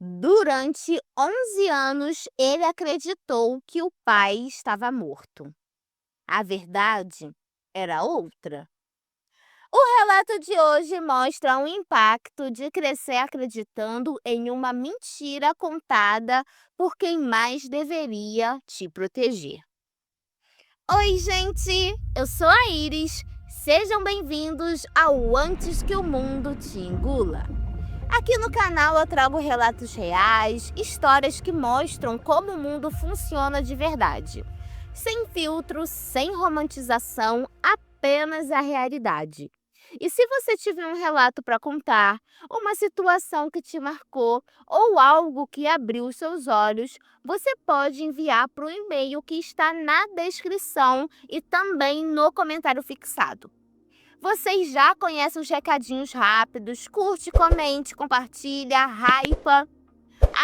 Durante 11 anos, ele acreditou que o pai estava morto. A verdade era outra. O relato de hoje mostra o impacto de crescer acreditando em uma mentira contada por quem mais deveria te proteger. Oi, gente! Eu sou a Iris. Sejam bem-vindos ao Antes que o Mundo te Engula. Aqui no canal eu trago relatos reais, histórias que mostram como o mundo funciona de verdade. Sem filtro, sem romantização, apenas a realidade. E se você tiver um relato para contar, uma situação que te marcou ou algo que abriu os seus olhos, você pode enviar para o e-mail que está na descrição e também no comentário fixado. Vocês já conhecem os recadinhos rápidos? Curte, comente, compartilha, hypa.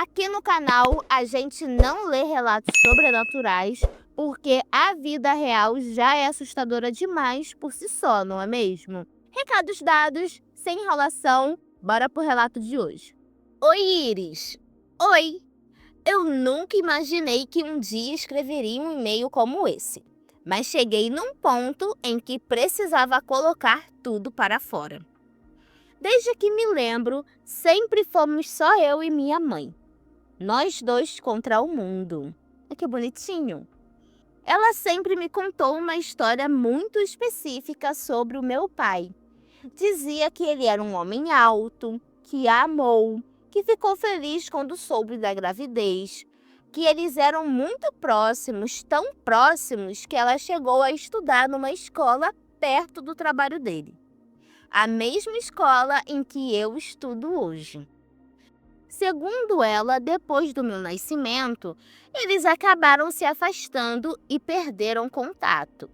Aqui no canal a gente não lê relatos sobrenaturais porque a vida real já é assustadora demais por si só, não é mesmo? Recados dados, sem enrolação, bora pro relato de hoje. Oi, Iris. Oi. Eu nunca imaginei que um dia escreveria um e-mail como esse, mas cheguei num ponto em que precisava colocar tudo para fora. Desde que me lembro, sempre fomos só eu e minha mãe. Nós dois contra o mundo. Que bonitinho. Ela sempre me contou uma história muito específica sobre o meu pai. Dizia que ele era um homem alto, que a amou, que ficou feliz quando soube da gravidez, que eles eram muito próximos, tão próximos que ela chegou a estudar numa escola perto do trabalho dele. A mesma escola em que eu estudo hoje. Segundo ela, depois do meu nascimento, eles acabaram se afastando e perderam contato.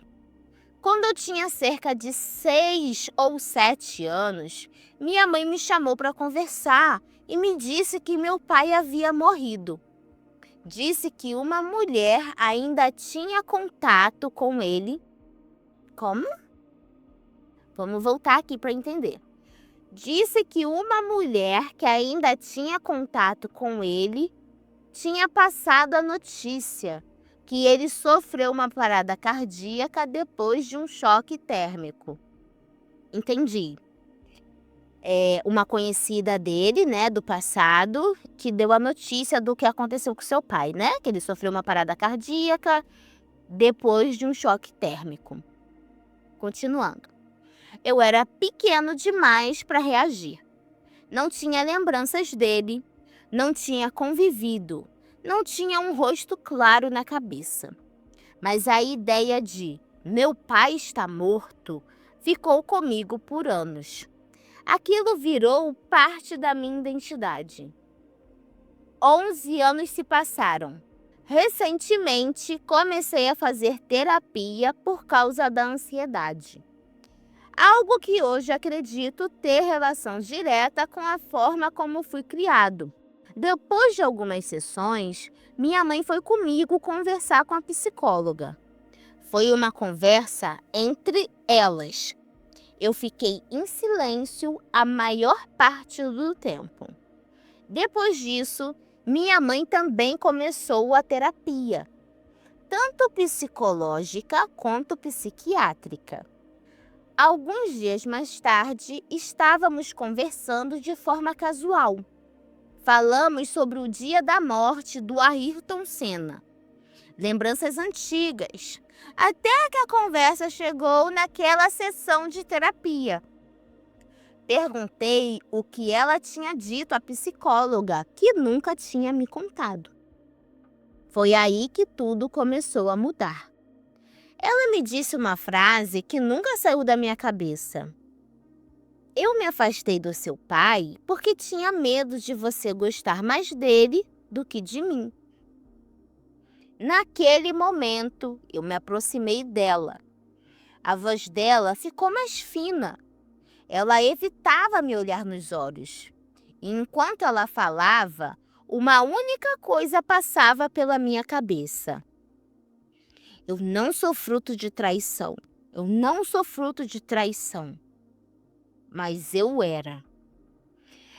Quando eu tinha cerca de 6 ou 7 anos, minha mãe me chamou para conversar e me disse que meu pai havia morrido. Disse que uma mulher ainda tinha contato com ele. Como? Vamos voltar aqui para entender. Disse que uma mulher que ainda tinha contato com ele tinha passado a notícia que ele sofreu uma parada cardíaca depois de um choque térmico. Entendi. É uma conhecida dele, né, do passado, que deu a notícia do que aconteceu com seu pai, né? Que ele sofreu uma parada cardíaca depois de um choque térmico. Continuando. Eu era pequeno demais para reagir. Não tinha lembranças dele, não tinha convivido, não tinha um rosto claro na cabeça. Mas a ideia de meu pai está morto ficou comigo por anos. Aquilo virou parte da minha identidade. 11 anos se passaram. Recentemente, comecei a fazer terapia por causa da ansiedade. Algo que hoje acredito ter relação direta com a forma como fui criado. Depois de algumas sessões, minha mãe foi comigo conversar com a psicóloga. Foi uma conversa entre elas. Eu fiquei em silêncio a maior parte do tempo. Depois disso, minha mãe também começou a terapia, tanto psicológica quanto psiquiátrica. Alguns dias mais tarde, estávamos conversando de forma casual. Falamos sobre o dia da morte do Ayrton Senna. Lembranças antigas. Até que a conversa chegou naquela sessão de terapia. Perguntei o que ela tinha dito à psicóloga, que nunca tinha me contado. Foi aí que tudo começou a mudar. Ela me disse uma frase que nunca saiu da minha cabeça. Eu me afastei do seu pai porque tinha medo de você gostar mais dele do que de mim. Naquele momento, eu me aproximei dela. A voz dela ficou mais fina. Ela evitava me olhar nos olhos. E enquanto ela falava, uma única coisa passava pela minha cabeça. Eu não sou fruto de traição. Eu não sou fruto de traição. Mas eu era.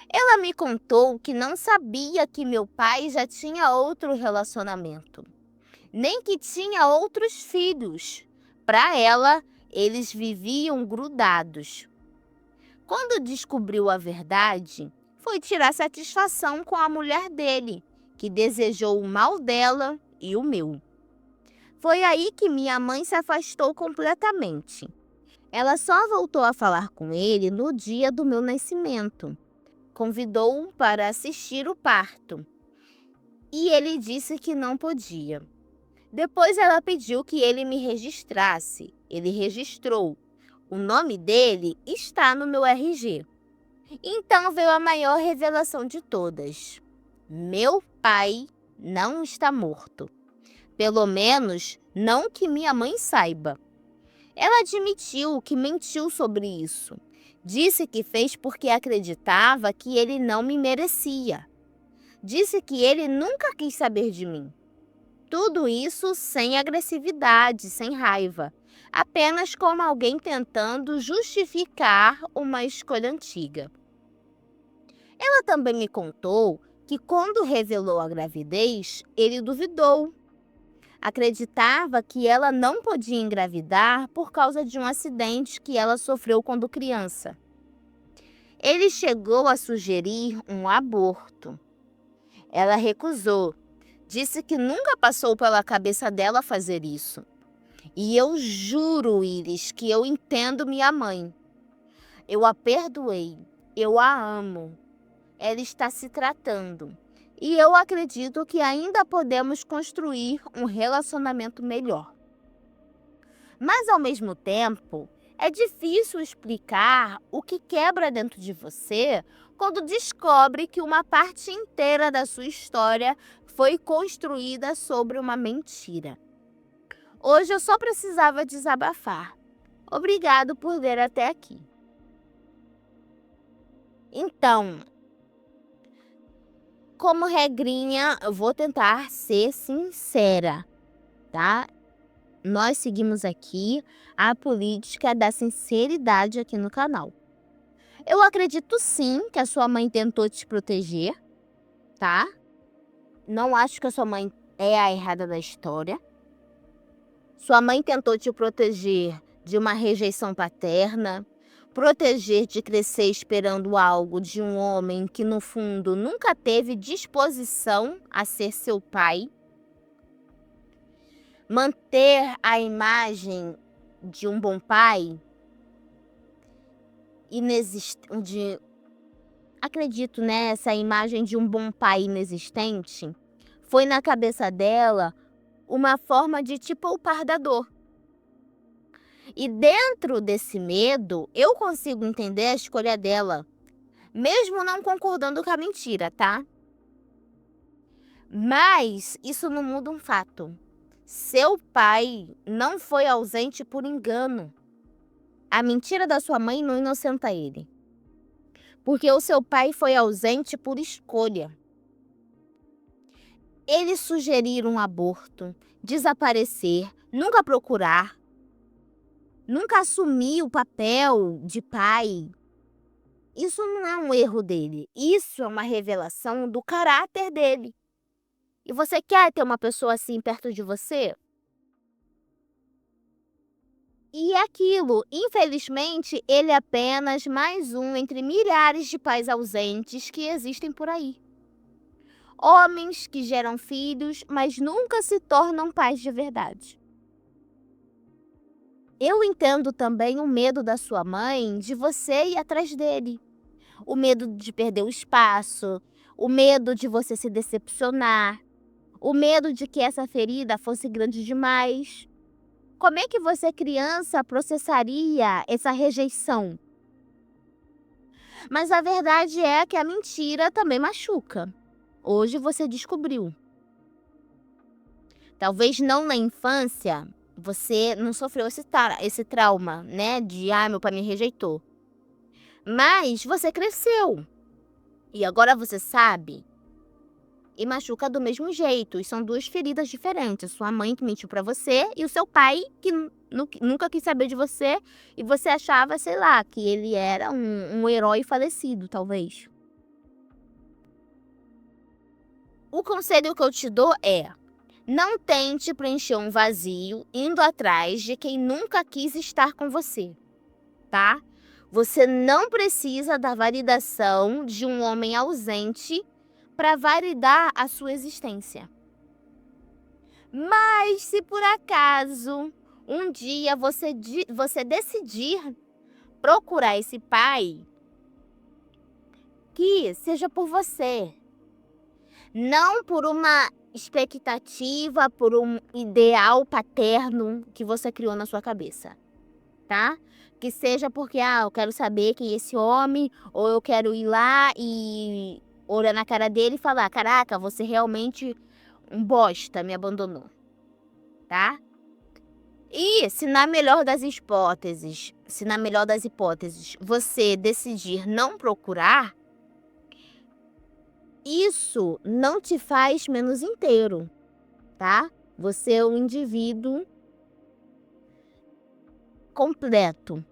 Ela me contou que não sabia que meu pai já tinha outro relacionamento, nem que tinha outros filhos. Para ela, eles viviam grudados. Quando descobriu a verdade, foi tirar satisfação com a mulher dele, que desejou o mal dela e o meu. Foi aí que minha mãe se afastou completamente. Ela só voltou a falar com ele no dia do meu nascimento. Convidou-o para assistir o parto. E ele disse que não podia. Depois ela pediu que ele me registrasse. Ele registrou. O nome dele está no meu RG. Então veio a maior revelação de todas. Meu pai não está morto. Pelo menos, não que minha mãe saiba. Ela admitiu que mentiu sobre isso. Disse que fez porque acreditava que ele não me merecia. Disse que ele nunca quis saber de mim. Tudo isso sem agressividade, sem raiva. Apenas como alguém tentando justificar uma escolha antiga. Ela também me contou que quando revelou a gravidez, ele duvidou. Acreditava que ela não podia engravidar por causa de um acidente que ela sofreu quando criança. Ele chegou a sugerir um aborto. Ela recusou. Disse que nunca passou pela cabeça dela fazer isso. E eu juro, Iris, que eu entendo minha mãe. Eu a perdoei. Eu a amo. Ela está se tratando. E eu acredito que ainda podemos construir um relacionamento melhor. Mas, ao mesmo tempo, é difícil explicar o que quebra dentro de você quando descobre que uma parte inteira da sua história foi construída sobre uma mentira. Hoje eu só precisava desabafar. Obrigado por ler até aqui. Então, como regrinha, eu vou tentar ser sincera, tá? Nós seguimos aqui a política da sinceridade aqui no canal. Eu acredito sim que a sua mãe tentou te proteger, tá? Não acho que a sua mãe é a errada da história. Sua mãe tentou te proteger de uma rejeição paterna, proteger de crescer esperando algo de um homem que, no fundo, nunca teve disposição a ser seu pai. Manter a imagem de um bom pai acredito nessa imagem de um bom pai inexistente, foi na cabeça dela uma forma de te poupar da dor. E dentro desse medo, eu consigo entender a escolha dela, mesmo não concordando com a mentira, tá? Mas isso não muda um fato. Seu pai não foi ausente por engano. A mentira da sua mãe não inocenta ele. Porque o seu pai foi ausente por escolha. Ele sugerir um aborto, desaparecer, nunca procurar, nunca assumir o papel de pai. Isso não é um erro dele. Isso é uma revelação do caráter dele. E você quer ter uma pessoa assim perto de você? E é aquilo, infelizmente, ele é apenas mais um entre milhares de pais ausentes que existem por aí. Homens que geram filhos, mas nunca se tornam pais de verdade. Eu entendo também o medo da sua mãe de você ir atrás dele. O medo de perder o espaço, o medo de você se decepcionar, o medo de que essa ferida fosse grande demais. Como é que você, criança, processaria essa rejeição? Mas a verdade é que a mentira também machuca. Hoje você descobriu. Talvez não na infância, você não sofreu esse trauma, né? De, meu pai me rejeitou. Mas você cresceu. E agora você sabe. E machuca do mesmo jeito. E são duas feridas diferentes. Sua mãe que mentiu pra você e o seu pai que nunca quis saber de você. E você achava, sei lá, que ele era um herói falecido, talvez. O conselho que eu te dou é: não tente preencher um vazio indo atrás de quem nunca quis estar com você, tá? Você não precisa da validação de um homem ausente para validar a sua existência. Mas se por acaso um dia você decidir procurar esse pai, que seja por você, não por uma expectativa, por um ideal paterno que você criou na sua cabeça, tá? Que seja porque, eu quero saber quem é esse homem, ou eu quero ir lá e olhar na cara dele e falar: caraca, você realmente um bosta, me abandonou, tá? E se na melhor das hipóteses, você decidir não procurar, isso não te faz menos inteiro, tá? Você é um indivíduo completo,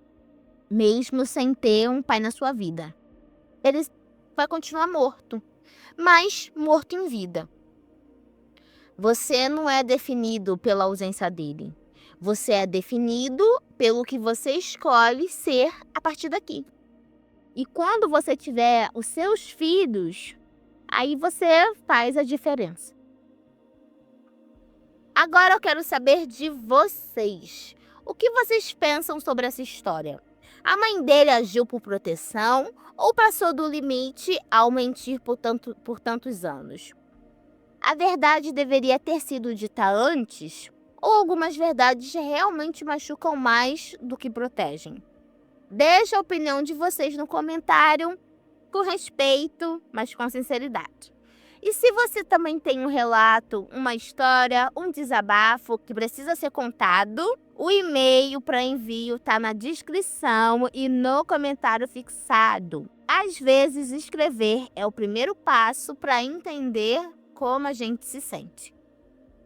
mesmo sem ter um pai na sua vida. Ele vai continuar morto, mas morto em vida. Você não é definido pela ausência dele. Você é definido pelo que você escolhe ser a partir daqui. E quando você tiver os seus filhos, aí você faz a diferença. Agora eu quero saber de vocês. O que vocês pensam sobre essa história? A mãe dele agiu por proteção ou passou do limite ao mentir por tantos anos? A verdade deveria ter sido dita antes? Ou algumas verdades realmente machucam mais do que protegem? Deixa a opinião de vocês no comentário, com respeito, mas com sinceridade. E se você também tem um relato, uma história, um desabafo que precisa ser contado, o e-mail para envio está na descrição e no comentário fixado. Às vezes, escrever é o primeiro passo para entender como a gente se sente.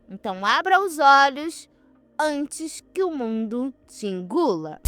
Então, abra os olhos antes que o mundo te engula.